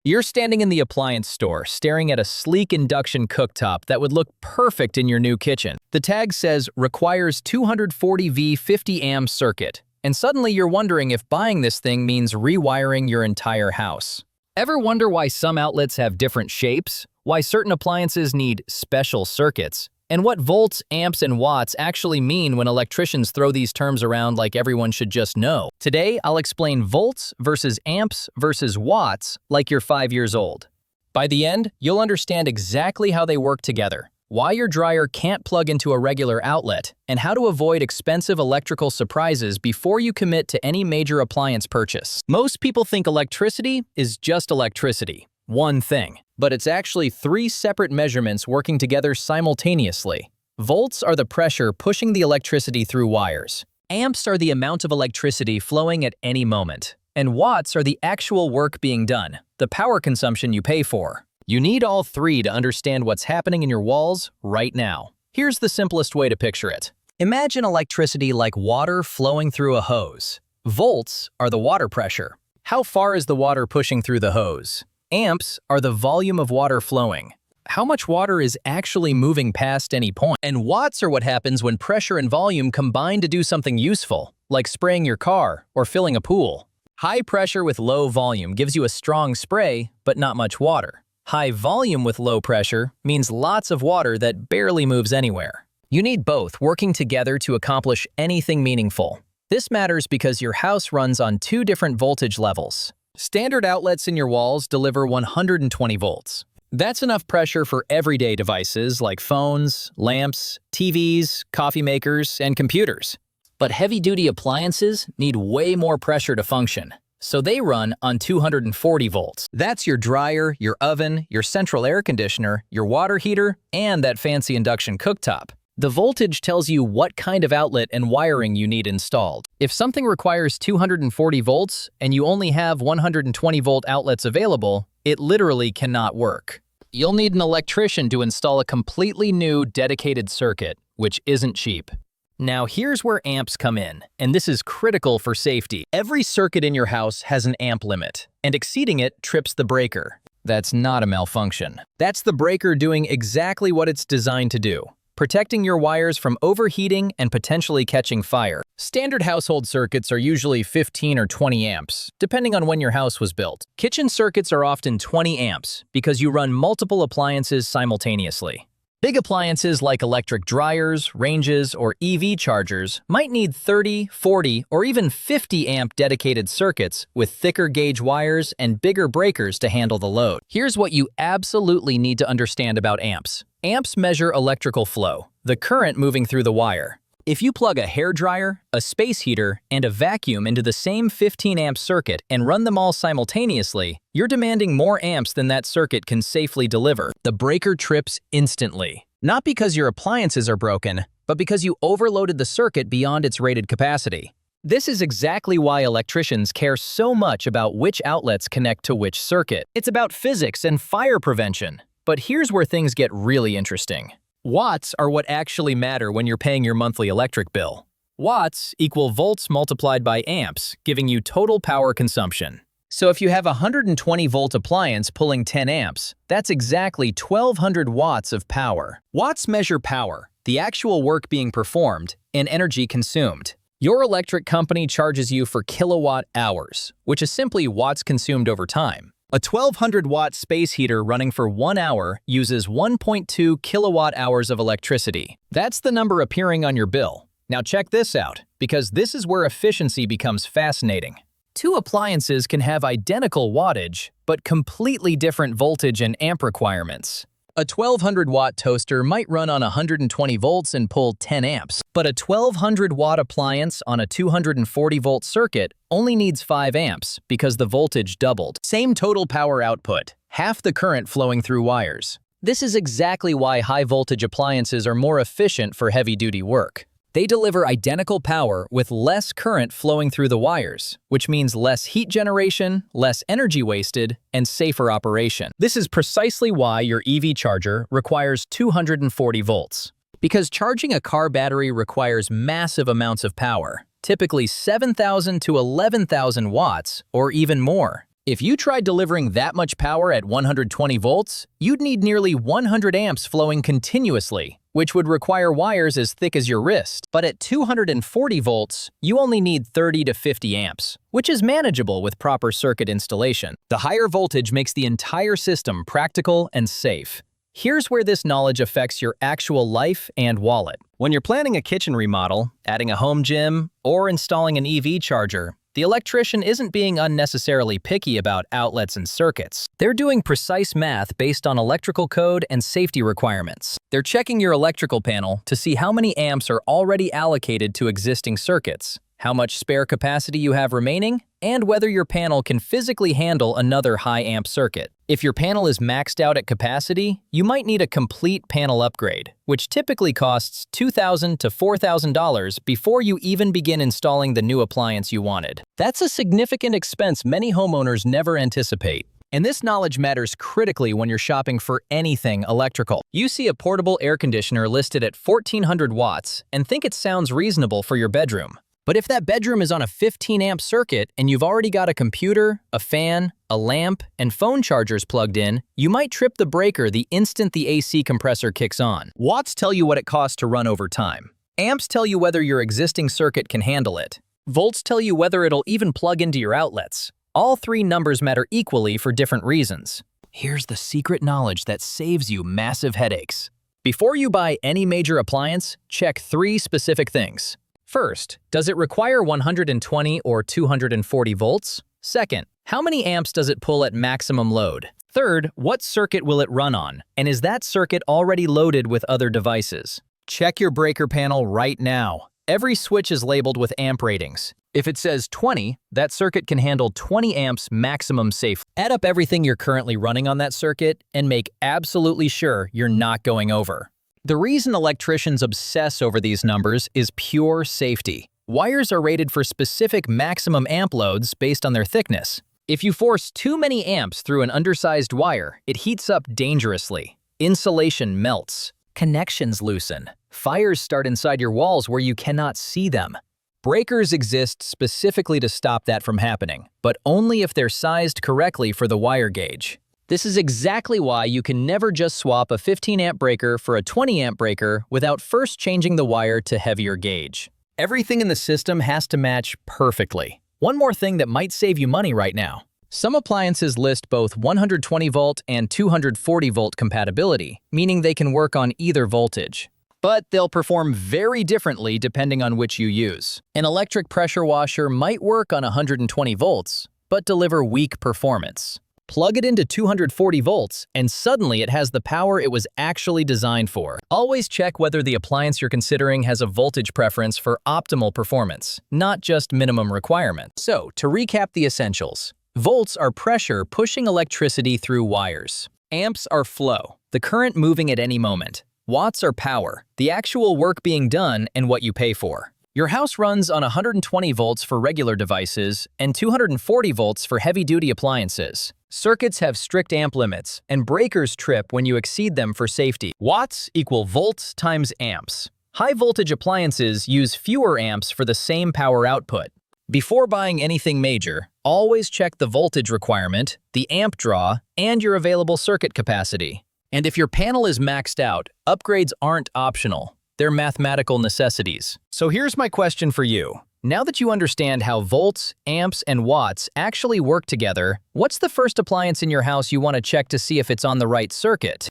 You're standing in the appliance store, staring at a sleek induction cooktop that would look perfect in your new kitchen. The tag says, requires 240V 50 amp circuit, and suddenly you're wondering if buying this thing means rewiring your entire house. Ever wonder why some outlets have different shapes? Why certain appliances need special circuits? And what volts, amps, and watts actually mean when electricians throw these terms around like everyone should just know? Today, I'll explain volts versus amps versus watts like you're 5 years old. By the end, you'll understand exactly how they work together, why your dryer can't plug into a regular outlet, and how to avoid expensive electrical surprises before you commit to any major appliance purchase. Most people think electricity is just electricity, one thing. But it's actually 3 separate measurements working together simultaneously. Volts are the pressure pushing the electricity through wires. Amps are the amount of electricity flowing at any moment. And watts are the actual work being done, the power consumption you pay for. You need all 3 to understand what's happening in your walls right now. Here's the simplest way to picture it. Imagine electricity like water flowing through a hose. Volts are the water pressure. How far is the water pushing through the hose? Amps are the volume of water flowing. How much water is actually moving past any point? And watts are what happens when pressure and volume combine to do something useful, like spraying your car or filling a pool. High pressure with low volume gives you a strong spray, but not much water. High volume with low pressure means lots of water that barely moves anywhere. You need both working together to accomplish anything meaningful. This matters because your house runs on 2 different voltage levels. Standard outlets in your walls deliver 120 volts. That's enough pressure for everyday devices like phones, lamps, TVs, coffee makers, and computers. But heavy-duty appliances need way more pressure to function, so they run on 240 volts. That's your dryer, your oven, your central air conditioner, your water heater, and that fancy induction cooktop. The voltage tells you what kind of outlet and wiring you need installed. If something requires 240 volts and you only have 120 volt outlets available, it literally cannot work. You'll need an electrician to install a completely new dedicated circuit, which isn't cheap. Now here's where amps come in, and this is critical for safety. Every circuit in your house has an amp limit, and exceeding it trips the breaker. That's not a malfunction. That's the breaker doing exactly what it's designed to do, protecting your wires from overheating and potentially catching fire. Standard household circuits are usually 15 or 20 amps, depending on when your house was built. Kitchen circuits are often 20 amps because you run multiple appliances simultaneously. Big appliances like electric dryers, ranges, or EV chargers might need 30, 40, or even 50 amp dedicated circuits with thicker gauge wires and bigger breakers to handle the load. Here's what you absolutely need to understand about amps. Amps measure electrical flow, the current moving through the wire. If you plug a hairdryer, a space heater, and a vacuum into the same 15 amp circuit and run them all simultaneously, you're demanding more amps than that circuit can safely deliver. The breaker trips instantly. Not because your appliances are broken, but because you overloaded the circuit beyond its rated capacity. This is exactly why electricians care so much about which outlets connect to which circuit. It's about physics and fire prevention. But here's where things get really interesting. Watts are what actually matter when you're paying your monthly electric bill. Watts equal volts multiplied by amps, giving you total power consumption. So if you have a 120 volt appliance pulling 10 amps, that's exactly 1200 watts of power. Watts measure power, the actual work being performed, and energy consumed. Your electric company charges you for kilowatt hours, which is simply watts consumed over time. A 1200 watt space heater running for 1 hour uses 1.2 kilowatt hours of electricity. That's the number appearing on your bill. Now check this out, because this is where efficiency becomes fascinating. 2 appliances can have identical wattage, but completely different voltage and amp requirements. A 1200 watt toaster might run on 120 volts and pull 10 amps, but a 1200 watt appliance on a 240 volt circuit only needs 5 amps because the voltage doubled. Same total power output, half the current flowing through wires. This is exactly why high voltage appliances are more efficient for heavy-duty work. They deliver identical power with less current flowing through the wires, which means less heat generation, less energy wasted, and safer operation. This is precisely why your EV charger requires 240 volts. Because charging a car battery requires massive amounts of power, typically 7,000 to 11,000 watts or even more. If you tried delivering that much power at 120 volts, you'd need nearly 100 amps flowing continuously, which would require wires as thick as your wrist. But at 240 volts, you only need 30 to 50 amps, which is manageable with proper circuit installation. The higher voltage makes the entire system practical and safe. Here's where this knowledge affects your actual life and wallet. When you're planning a kitchen remodel, adding a home gym, or installing an EV charger, the electrician isn't being unnecessarily picky about outlets and circuits. They're doing precise math based on electrical code and safety requirements. They're checking your electrical panel to see how many amps are already allocated to existing circuits, how much spare capacity you have remaining, and whether your panel can physically handle another high-amp circuit. If your panel is maxed out at capacity, you might need a complete panel upgrade, which typically costs $2,000 to $4,000 before you even begin installing the new appliance you wanted. That's a significant expense many homeowners never anticipate. And this knowledge matters critically when you're shopping for anything electrical. You see a portable air conditioner listed at 1,400 watts and think it sounds reasonable for your bedroom. But if that bedroom is on a 15-amp circuit and you've already got a computer, a fan, a lamp, and phone chargers plugged in, you might trip the breaker the instant the AC compressor kicks on. Watts tell you what it costs to run over time. Amps tell you whether your existing circuit can handle it. Volts tell you whether it'll even plug into your outlets. All three numbers matter equally for different reasons. Here's the secret knowledge that saves you massive headaches. Before you buy any major appliance, check 3 specific things. First, does it require 120 or 240 volts? Second, how many amps does it pull at maximum load? Third, what circuit will it run on? And is that circuit already loaded with other devices? Check your breaker panel right now. Every switch is labeled with amp ratings. If it says 20, that circuit can handle 20 amps maximum safely. Add up everything you're currently running on that circuit and make absolutely sure you're not going over. The reason electricians obsess over these numbers is pure safety. Wires are rated for specific maximum amp loads based on their thickness. If you force too many amps through an undersized wire, it heats up dangerously. Insulation melts. Connections loosen. Fires start inside your walls where you cannot see them. Breakers exist specifically to stop that from happening, but only if they're sized correctly for the wire gauge. This is exactly why you can never just swap a 15-amp breaker for a 20-amp breaker without first changing the wire to heavier gauge. Everything in the system has to match perfectly. One more thing that might save you money right now. Some appliances list both 120-volt and 240-volt compatibility, meaning they can work on either voltage. But they'll perform very differently depending on which you use. An electric pressure washer might work on 120 volts, but deliver weak performance. Plug it into 240 volts, and suddenly it has the power it was actually designed for. Always check whether the appliance you're considering has a voltage preference for optimal performance, not just minimum requirement. So, to recap the essentials, volts are pressure pushing electricity through wires. Amps are flow, the current moving at any moment. Watts are power, the actual work being done and what you pay for. Your house runs on 120 volts for regular devices and 240 volts for heavy-duty appliances. Circuits have strict amp limits, and breakers trip when you exceed them for safety. Watts equal volts times amps. High-voltage appliances use fewer amps for the same power output. Before buying anything major, always check the voltage requirement, the amp draw, and your available circuit capacity. And if your panel is maxed out, upgrades aren't optional. They're mathematical necessities. So here's my question for you. Now that you understand how volts, amps, and watts actually work together, what's the first appliance in your house you want to check to see if it's on the right circuit?